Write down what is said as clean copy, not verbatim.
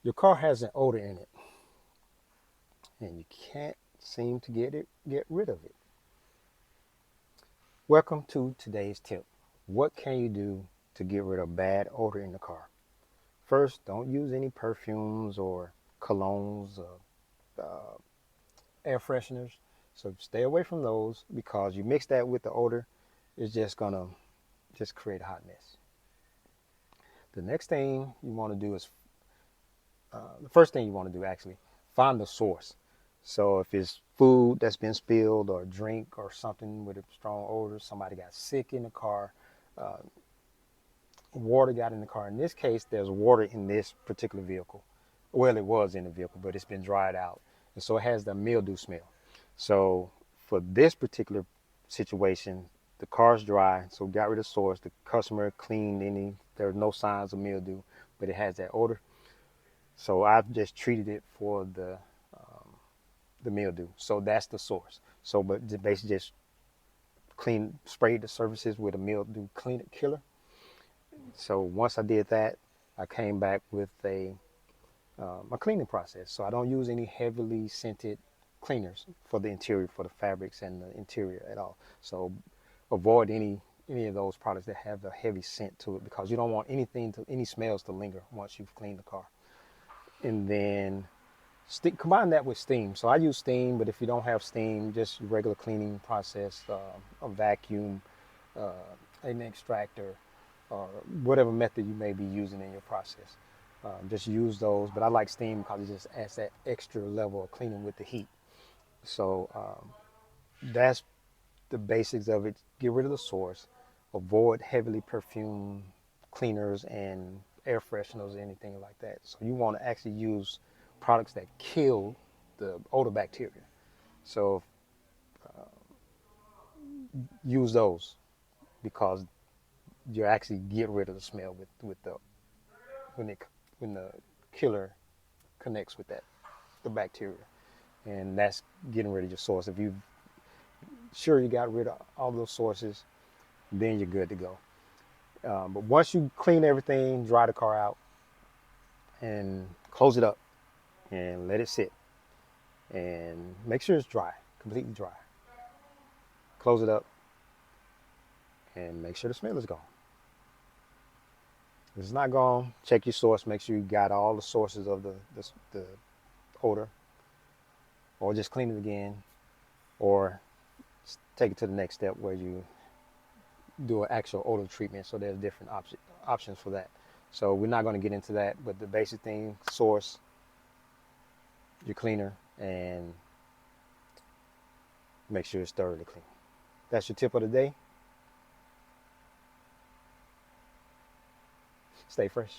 Your car has an odor in it, and you can't seem to get rid of it. Welcome to today's tip. What can you do to get rid of bad odor in the car? First, don't use any perfumes or colognes or air fresheners. So stay away from those because you mix that with the odor, it's just gonna just create a hot mess. The next thing you want to do is the first thing you want to do actually find the source. So if it's food that's been spilled or drink or something with a strong odor, somebody got sick in the car, uh, water got in the car. In this case, there's water in this particular vehicle. Well, it was in the vehicle, but it's been dried out, and so it has the mildew smell. So for this particular situation, the car's dry, so got rid of the source. The customer cleaned any. There are no signs of mildew, but it has that odor. So I've just treated it for the mildew. So that's the source. So, but basically just sprayed the surfaces with a mildew cleaner killer. So once I did that, I came back with a cleaning process. So I don't use any heavily scented cleaners for the interior, for the fabrics and the interior at all. So avoid any of those products that have a heavy scent to it because you don't want any smells to linger once you've cleaned the car. And then combine that with steam. So I use steam, but if you don't have steam, just regular cleaning process, a vacuum, uh, an extractor, or whatever method you may be using in your process. Just use those, but I like steam because it just adds that extra level of cleaning with the heat. So that's the basics of it. Get rid of the source, avoid heavily perfumed cleaners and air fresheners or anything like that. So you want to actually use products that kill the odor bacteria. So use those because you actually get rid of the smell with the when it when the killer connects with that the bacteria, and that's getting rid of your source. If you sure you got rid of all those sources, then you're good to go. But once you clean everything, dry the car out, and close it up, and let it sit, and make sure it's dry, completely dry. Close it up, and make sure the smell is gone. If it's not gone, check your source. Make sure you got all the sources of the odor, or just clean it again, or take it to the next step where you do an actual odor treatment. So there's different options for that. So we're not going to get into that, but the basic thing: source, your cleaner, and make sure it's thoroughly clean. That's your tip of the day. Stay fresh.